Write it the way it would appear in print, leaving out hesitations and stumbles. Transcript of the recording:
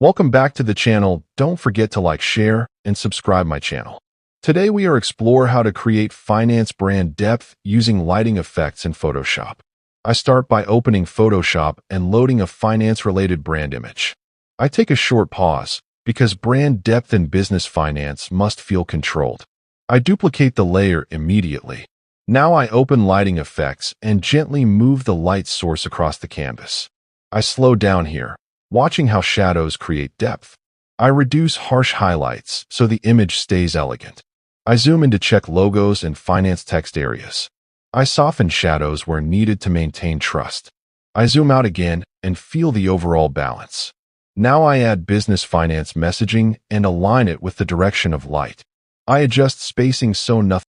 Welcome back to the channel. Don't forget to like, share, and subscribe my channel. Today we are explore how to create finance brand depth using lighting effects in Photoshop. I start by opening Photoshop and loading a finance-related brand image. I take a short pause because brand depth in business finance must feel controlled. I duplicate the layer immediately. Now I open lighting effects and gently move the light source across the canvas. I slow down here, watching how shadows create depth. I reduce harsh highlights so the image stays elegant. I zoom in to check logos and finance text areas. I soften shadows where needed to maintain trust. I zoom out again and feel the overall balance. Now I add business finance messaging and align it with the direction of light. I adjust spacing so nothing